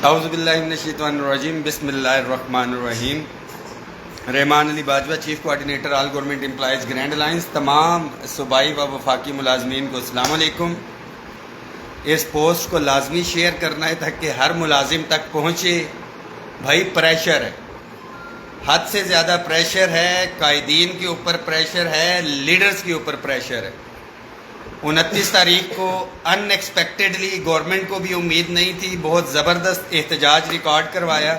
اعوذ باللہ من الشیطان الرجیم، بسم اللہ الرحمن الرحیم۔ Rahman Ali Bajwa, chief coordinator all government employees grand alliance. تمام صوبائی و وفاقی ملازمین کو السلام علیکم۔ اس پوسٹ کو لازمی شیئر کرنا ہے تاکہ ہر ملازم تک پہنچے۔ بھائی پریشر ہے، حد سے زیادہ پریشر ہے، قائدین کے اوپر پریشر ہے، لیڈرز کے اوپر پریشر ہے۔ 29 تاریخ کو ان ایکسپیکٹڈلی گورنمنٹ کو بھی امید نہیں تھی، بہت زبردست احتجاج ریکارڈ کروایا،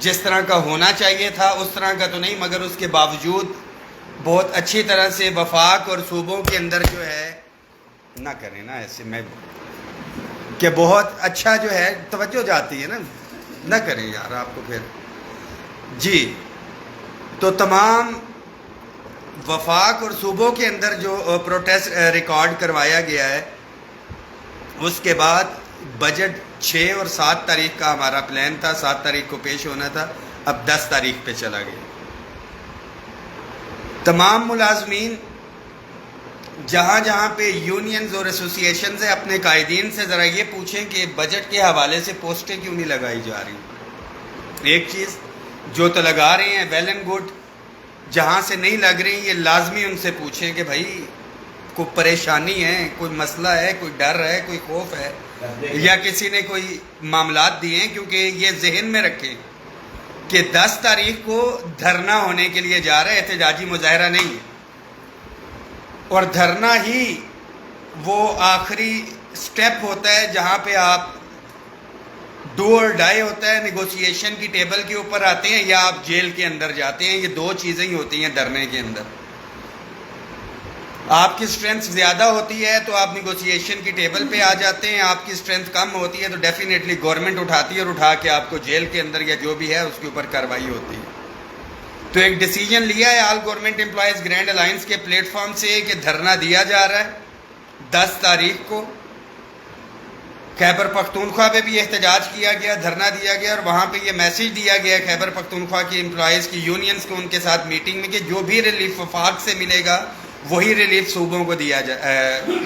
جس طرح کا ہونا چاہیے تھا اس طرح کا تو نہیں، مگر اس کے باوجود بہت اچھی طرح سے وفاق اور صوبوں کے اندر جو ہے نہ کریں نا ایسے میں کہ بہت اچھا جو ہے توجہ جاتی ہے نا، نہ کریں یار آپ کو پھر جی۔ تو تمام وفاق اور صوبوں کے اندر جو پروٹیسٹ ریکارڈ کروایا گیا ہے، اس کے بعد بجٹ 6 اور 7 تاریخ کا ہمارا پلان تھا، 7 تاریخ کو پیش ہونا تھا، اب 10 تاریخ پہ چلا گیا۔ تمام ملازمین جہاں جہاں پہ یونینز اور ایسوسیشنز ہیں، اپنے قائدین سے ذرا یہ پوچھیں کہ بجٹ کے حوالے سے پوسٹیں کیوں نہیں لگائی جا رہی۔ ایک چیز جو تو لگا رہے ہیں ویل اینڈ گڈ، جہاں سے نہیں لگ رہی یہ لازمی ان سے پوچھیں کہ بھائی کوئی پریشانی ہے، کوئی مسئلہ ہے، کوئی ڈر ہے، کوئی خوف ہے، یا کسی نے کوئی معاملات دیے ہیں، کیونکہ یہ ذہن میں رکھیں کہ 10 تاریخ کو دھرنا ہونے کے لیے جا رہا ہے، احتجاجی مظاہرہ نہیں ہے، اور دھرنا ہی وہ آخری سٹیپ ہوتا ہے جہاں پہ آپ ڈو اور ڈائی ہوتا ہے، نیگوشیشن کی ٹیبل کے اوپر آتے ہیں یا آپ جیل کے اندر جاتے ہیں۔ یہ دو چیزیں ہی ہوتی ہیں دھرنے کے اندر۔ آپ کی اسٹرینتھ زیادہ ہوتی ہے تو آپ نیگوشیشن کی ٹیبل پہ آ جاتے ہیں، آپ کی اسٹرینتھ کم ہوتی ہے تو ڈیفینیٹلی گورنمنٹ اٹھاتی ہے اور اٹھا کے آپ کو جیل کے اندر یا جو بھی ہے اس کے اوپر کارروائی ہوتی ہے۔ تو ایک ڈیسیجن لیا ہے all government employees grand alliance کے پلیٹ فارم سے کہ دھرنا دیا جا رہا ہے 10 تاریخ کو۔ خیبر پختونخوا پہ بھی احتجاج کیا گیا، دھرنا دیا گیا، اور وہاں پہ یہ میسیج دیا گیا خیبر پختونخوا کی امپلائیز کی یونینز کو ان کے ساتھ میٹنگ میں کہ جو بھی ریلیف وفاق سے ملے گا وہی ریلیف صوبوں کو دیا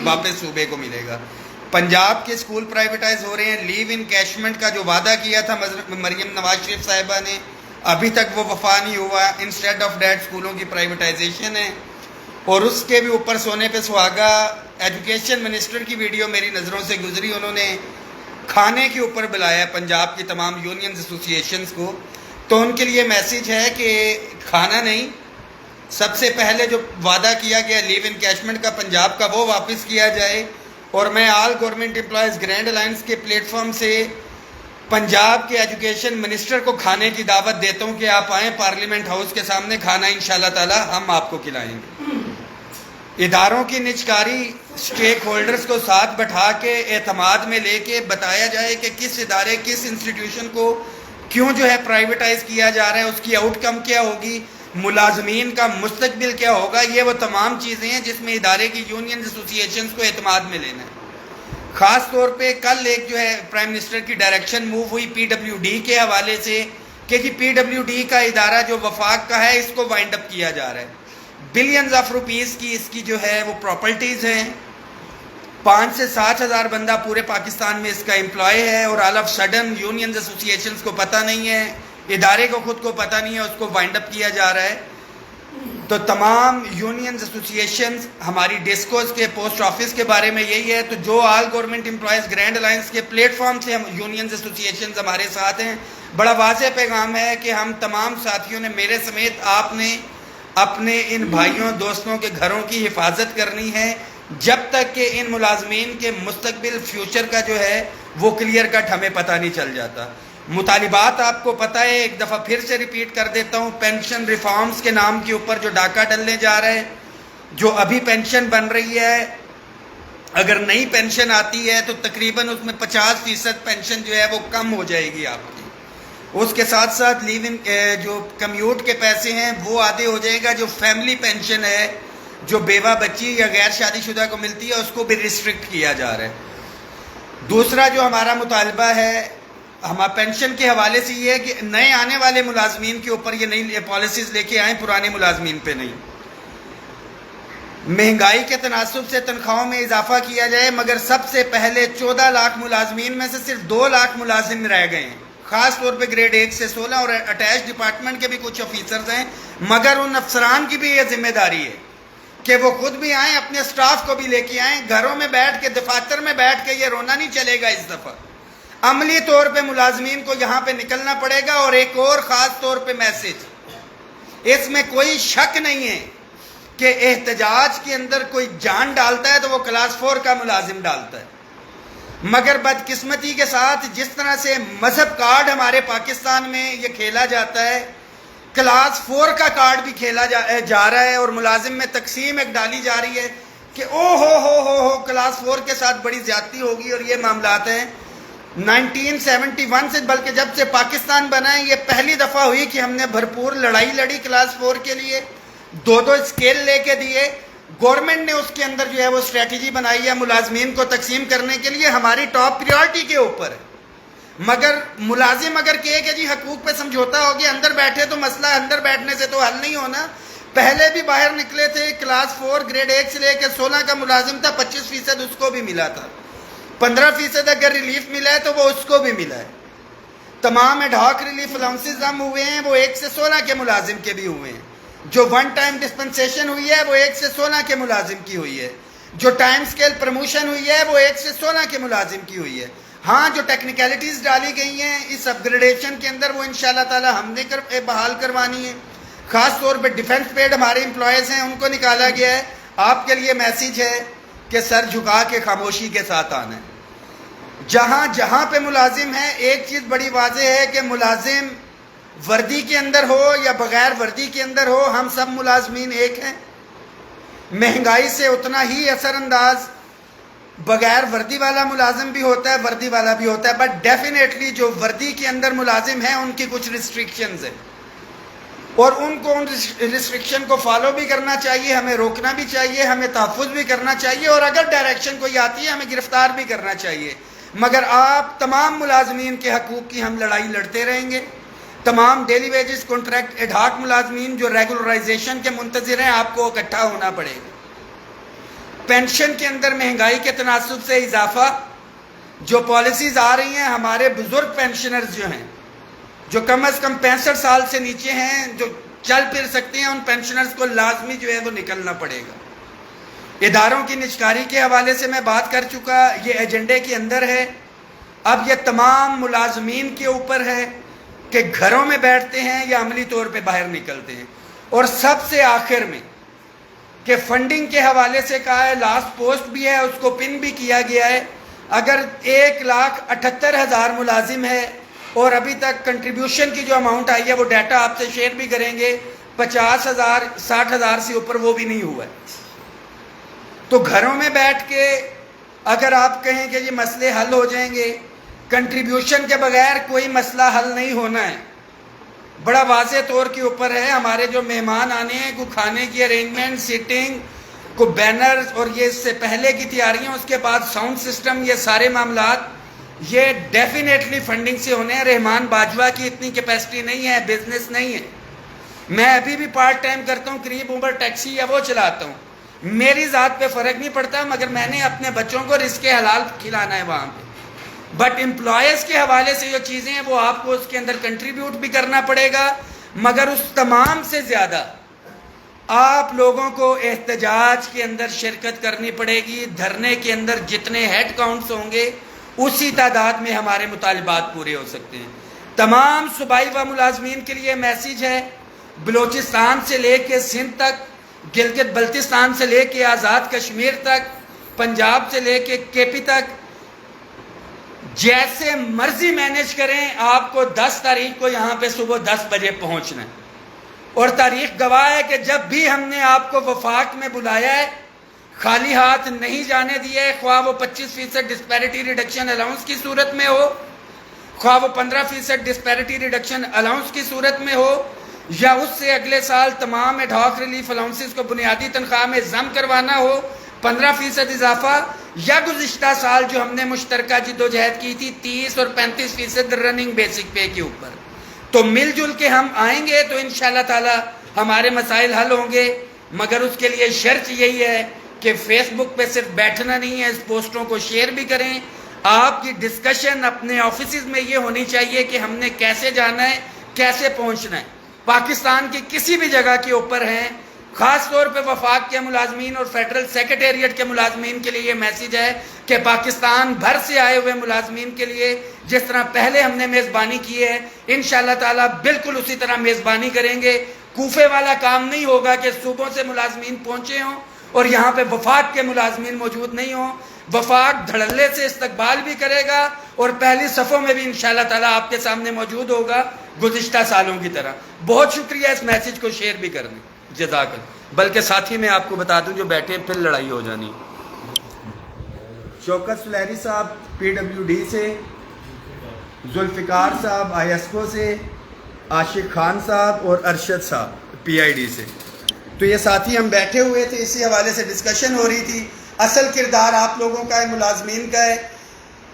واپس صوبے کو ملے گا۔ پنجاب کے اسکول پرائیویٹائز ہو رہے ہیں، لیو انکیشمنٹ کا جو وعدہ کیا تھا مریم نواز شریف صاحبہ نے ابھی تک وہ وفا نہیں ہوا، انسٹیڈ آف دیٹ اسکولوں کی پرائیویٹائزیشن ہے، اور اس کے بھی اوپر سونے پہ سہاگا ایجوکیشن منسٹر کی ویڈیو میری نظروں سے گزری، انہوں نے کھانے کے اوپر بلایا پنجاب کی تمام یونینز ایسوسیشنز کو۔ تو ان کے لیے میسیج ہے کہ کھانا نہیں، سب سے پہلے جو وعدہ کیا گیا لیو انکیشمنٹ کا پنجاب کا وہ واپس کیا جائے، اور میں آل گورنمنٹ امپلائیز گرینڈ الائنس کے پلیٹ فارم سے پنجاب کے ایجوکیشن منسٹر کو کھانے کی دعوت دیتا ہوں کہ آپ آئیں پارلیمنٹ ہاؤس کے سامنے، کھانا انشاءاللہ تعالی ہم آپ کو کھلائیں گے۔ اداروں کی نجکاری، سٹیک ہولڈرز کو ساتھ بٹھا کے اعتماد میں لے کے بتایا جائے کہ کس ادارے کس انسٹیٹیوشن کو کیوں جو ہے پرائیویٹائز کیا جا رہا ہے، اس کی آؤٹ کم کیا ہوگی، ملازمین کا مستقبل کیا ہوگا۔ یہ وہ تمام چیزیں ہیں جس میں ادارے کی یونین ایسوسیشنز کو اعتماد میں لینا ہے۔ خاص طور پہ کل ایک جو ہے پرائم منسٹر کی ڈائریکشن موو ہوئی پی ڈبلیو ڈی کے حوالے سے کہ جی پی ڈبلیو ڈی کا ادارہ جو وفاق کا ہے اس کو وائنڈ اپ کیا جا رہا ہے۔ بلینز آف روپیز کی اس کی جو ہے وہ پراپرٹیز ہیں، 5 سے 7 ہزار بندہ پورے پاکستان میں اس کا امپلائی ہے، اور all of sudden unions associations کو پتہ نہیں ہے، ادارے کو خود کو پتہ نہیں ہے، اس کو وائنڈ اپ کیا جا رہا ہے۔ تو تمام یونینز ایسوسیشنز ہماری ڈسکوز کے پوسٹ آفس کے بارے میں یہی ہے، تو جو آل گورنمنٹ امپلائیز گرینڈ الائنس کے پلیٹ فارم سے ہم یونینز ایسوسیشنز ہمارے ساتھ ہیں، بڑا واضح پیغام ہے کہ ہم تمام ساتھیوں نے، میرے سمیت آپ نے اپنے ان بھائیوں دوستوں کے گھروں کی حفاظت کرنی ہے جب تک کہ ان ملازمین کے مستقبل فیوچر کا جو ہے وہ کلیئر کٹ ہمیں پتہ نہیں چل جاتا۔ مطالبات آپ کو پتہ ہے، ایک دفعہ پھر سے ریپیٹ کر دیتا ہوں، پینشن ریفارمز کے نام کے اوپر جو ڈاکہ ڈلنے جا رہا ہے، جو ابھی پینشن بن رہی ہے، اگر نئی پینشن آتی ہے تو تقریباً اس میں 50% پینشن جو ہے وہ کم ہو جائے گی آپ کی۔ اس کے ساتھ ساتھ لیو ان جو کمیوٹ کے پیسے ہیں وہ آدھے ہو جائے گا، جو فیملی پینشن ہے جو بیوہ بچی یا غیر شادی شدہ کو ملتی ہے اس کو بھی ریسٹرکٹ کیا جا رہا ہے۔ دوسرا جو ہمارا مطالبہ ہے ہمارا پینشن کے حوالے سے یہ ہے کہ نئے آنے والے ملازمین کے اوپر یہ نئی پالیسیز لے کے آئیں، پرانے ملازمین پہ نہیں۔ مہنگائی کے تناسب سے تنخواہوں میں اضافہ کیا جائے، مگر سب سے پہلے 14 لاکھ ملازمین میں سے صرف 2 لاکھ ملازم رہ گئے ہیں، خاص طور پہ گریڈ 1 سے 16 اور اٹیچ ڈپارٹمنٹ کے بھی کچھ آفیسرز ہیں، مگر ان افسران کی بھی یہ ذمہ داری ہے کہ وہ خود بھی آئیں، اپنے سٹاف کو بھی لے کے آئیں۔ گھروں میں بیٹھ کے، دفاتر میں بیٹھ کے یہ رونا نہیں چلے گا اس دفعہ، عملی طور پہ ملازمین کو یہاں پہ نکلنا پڑے گا۔ اور ایک اور خاص طور پہ میسج، اس میں کوئی شک نہیں ہے کہ احتجاج کے اندر کوئی جان ڈالتا ہے تو وہ کلاس 4 کا ملازم ڈالتا ہے، مگر بدقسمتی کے ساتھ جس طرح سے مذہب کارڈ ہمارے پاکستان میں یہ کھیلا جاتا ہے، کلاس 4 کا کارڈ بھی کھیلا جا رہا ہے، اور ملازم میں تقسیم ایک ڈالی جا رہی ہے کہ او ہو کلاس 4 کے ساتھ بڑی زیادتی ہوگی، اور یہ معاملات ہیں 1971 سے، بلکہ جب سے پاکستان بنا ہے یہ پہلی دفعہ ہوئی کہ ہم نے بھرپور لڑائی لڑی کلاس 4 کے لیے، 2 اسکیل لے کے دیے۔ گورنمنٹ نے اس کے اندر جو ہے وہ اسٹریٹجی بنائی ہے ملازمین کو تقسیم کرنے کے لیے، ہماری ٹاپ پریورٹی کے اوپر ہے، مگر ملازم اگر کہے کہ جی حقوق پہ سمجھوتا ہو گیا، اندر بیٹھے تو مسئلہ اندر بیٹھنے سے تو حل نہیں ہونا۔ پہلے بھی باہر نکلے تھے، کلاس 4 گریڈ 1 سے لے کے 16 کا ملازم تھا، 25% اس کو بھی ملا تھا، 15% اگر ریلیف ملا ہے تو وہ اس کو بھی ملا ہے۔ تمام ایڈ ہاک ریلیف الاؤنسز ہم ہوئے ہیں وہ 1 سے 16 کے ملازم کے بھی ہوئے ہیں، جو ون ٹائم ڈسپنسیشن ہوئی ہے وہ 1 سے 16 کے ملازم کی ہوئی ہے، جو ٹائم سکیل پروموشن ہوئی ہے وہ 1 سے 16 کے ملازم کی ہوئی ہے۔ ہاں جو ٹیکنیکلٹیز ڈالی گئی ہیں اس اپ گریڈیشن کے اندر وہ انشاءاللہ تعالی ہم نے بحال کروانی ہے، خاص طور پہ ڈیفنس پیڈ ہمارے امپلائیز ہیں ان کو نکالا گیا ہے۔ آپ کے لیے میسیج ہے کہ سر جھکا کے خاموشی کے ساتھ آنا ہے۔ جہاں جہاں پہ ملازم ہیں ایک چیز بڑی واضح ہے کہ ملازم وردی کے اندر ہو یا بغیر وردی کے اندر ہو، ہم سب ملازمین ایک ہیں۔ مہنگائی سے اتنا ہی اثر انداز بغیر وردی والا ملازم بھی ہوتا ہے، وردی والا بھی ہوتا ہے، بٹ ڈیفینیٹلی جو وردی کے اندر ملازم ہیں ان کی کچھ ریسٹرکشنز ہیں، اور ان کو ان ریسٹرکشن کو فالو بھی کرنا چاہیے، ہمیں روکنا بھی چاہیے، ہمیں تحفظ بھی کرنا چاہیے، اور اگر ڈائریکشن کوئی آتی ہے ہمیں گرفتار بھی کرنا چاہیے۔ مگر آپ تمام ملازمین کے حقوق کی ہم لڑائی لڑتے رہیں گے۔ تمام daily wages contract ad hoc ملازمین جو ریگولرائزیشن کے منتظر ہیں آپ کو اکٹھا ہونا پڑے گا۔ پینشن کے اندر مہنگائی کے تناسب سے اضافہ، جو پالیسیز آ رہی ہیں، ہمارے بزرگ پینشنرز جو ہیں، جو کم از کم 65 سال سے نیچے ہیں، جو چل پھر سکتے ہیں، ان پینشنرز کو لازمی جو ہے وہ نکلنا پڑے گا۔ اداروں کی نجکاری کے حوالے سے میں بات کر چکا، یہ ایجنڈے کے اندر ہے۔ اب یہ تمام ملازمین کے اوپر ہے کہ گھروں میں بیٹھتے ہیں یا عملی طور پہ باہر نکلتے ہیں۔ اور سب سے آخر میں کہ فنڈنگ کے حوالے سے کہا ہے، لاسٹ پوسٹ بھی ہے، اس کو پن بھی کیا گیا ہے، اگر 1,78,000 ملازم ہے اور ابھی تک کنٹریبیوشن کی جو اماؤنٹ آئی ہے وہ ڈیٹا آپ سے شیئر بھی کریں گے، 50,000 60,000 سے اوپر وہ بھی نہیں ہوا ہے۔ تو گھروں میں بیٹھ کے اگر آپ کہیں کہ یہ مسئلے حل ہو جائیں گے، کنٹریبیوشن کے بغیر کوئی مسئلہ حل نہیں ہونا ہے۔ بڑا واضح طور کے اوپر ہے، ہمارے جو مہمان آنے ہیں، کو کھانے کی ارینجمنٹ، سیٹنگ، کو بینرز، اور یہ اس سے پہلے کی تیاریاں، اس کے بعد ساؤنڈ سسٹم، یہ سارے معاملات یہ ڈیفینیٹلی فنڈنگ سے ہونے ہیں۔ رحمان باجوہ کی اتنی کیپیسٹی نہیں ہے، بزنس نہیں ہے۔ میں ابھی بھی پارٹ ٹائم کرتا ہوں، قریب عمر ٹیکسی یا وہ چلاتا ہوں، میری ذات پہ فرق نہیں پڑتا، مگر میں نے اپنے بچوں کو رزق حلال کھلانا ہے وہاں پہ۔ بٹ امپلائیز کے حوالے سے جو چیزیں ہیں وہ آپ کو اس کے اندر کنٹریبیوٹ بھی کرنا پڑے گا، مگر اس تمام سے زیادہ آپ لوگوں کو احتجاج کے اندر شرکت کرنی پڑے گی۔ دھرنے کے اندر جتنے ہیڈ کاؤنٹس ہوں گے اسی تعداد میں ہمارے مطالبات پورے ہو سکتے ہیں۔ تمام صوبائی و ملازمین کے لیے میسیج ہے، بلوچستان سے لے کے سندھ تک، گلگت بلتستان سے لے کے آزاد کشمیر تک، پنجاب سے لے کے کے پی تک، جیسے مرضی مینیج کریں، آپ کو 10 تاریخ کو یہاں پہ صبح 10 بجے پہنچنا ہے۔ اور تاریخ گواہ ہے کہ جب بھی ہم نے آپ کو وفاق میں بلایا ہے، خالی ہاتھ نہیں جانے دیے، خواہ وہ 25% ڈسپیرٹی ریڈکشن الاؤنس کی صورت میں ہو، خواہ وہ 15% ڈسپیرٹی ریڈکشن الاؤنس کی صورت میں ہو، یا اس سے اگلے سال تمام ایڈ ہاک ریلیف الاؤنسز کو بنیادی تنخواہ میں ضم کروانا ہو، 15% اضافہ، یا گزشتہ سال جو ہم نے مشترکہ جدوجہد کی تھی 30 اور 35% رننگ بیسک پے کے اوپر۔ تو مل جل کے ہم آئیں گے تو انشاءاللہ تعالی ہمارے مسائل حل ہوں گے۔ مگر اس کے لیے شرط یہی ہے کہ فیس بک پہ صرف بیٹھنا نہیں ہے، اس پوسٹوں کو شیئر بھی کریں. آپ کی ڈسکشن اپنے آفیسز میں یہ ہونی چاہیے کہ ہم نے کیسے جانا ہے، کیسے پہنچنا ہے. پاکستان کی کسی بھی جگہ کے اوپر ہیں، خاص طور پہ وفاق کے ملازمین اور فیڈرل سیکریٹریٹ کے ملازمین کے لیے یہ میسیج ہے کہ پاکستان بھر سے آئے ہوئے ملازمین کے لیے جس طرح پہلے ہم نے میزبانی کی ہے، انشاءاللہ تعالیٰ بالکل اسی طرح میزبانی کریں گے. کوفے والا کام نہیں ہوگا کہ صوبوں سے ملازمین پہنچے ہوں اور یہاں پہ وفاق کے ملازمین موجود نہیں ہوں. وفاق دھڑلے سے استقبال بھی کرے گا اور پہلی صفوں میں بھی انشاءاللہ تعالیٰ آپ کے سامنے موجود ہوگا گزشتہ سالوں کی طرح. بہت شکریہ اس میسیج کو شیئر بھی کرنے. جزاک اللہ. بلکہ ساتھی میں آپ کو بتا دوں جو بیٹھے پھر لڑائی ہو جانی. شوکت سلیری صاحب PWD سے، ذوالفقار صاحب ISCO سے، عاشق خان صاحب اور ارشد صاحب PID سے. تو یہ ساتھی ہم بیٹھے ہوئے تھے، اسی حوالے سے ڈسکشن ہو رہی تھی. اصل کردار آپ لوگوں کا ہے، ملازمین کا ہے.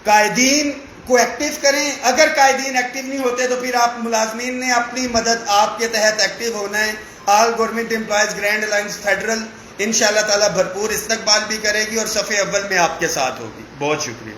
قائدین کو ایکٹیو کریں. اگر قائدین ایکٹیو نہیں ہوتے تو پھر آپ ملازمین نے اپنی مدد آپ کے تحت ایکٹیو ہونا ہے. All government employees grand alliance federal انشاءاللہ تعالیٰ بھرپور استقبال بھی کرے گی اور صف اول میں آپ کے ساتھ ہوگی. بہت شکریہ.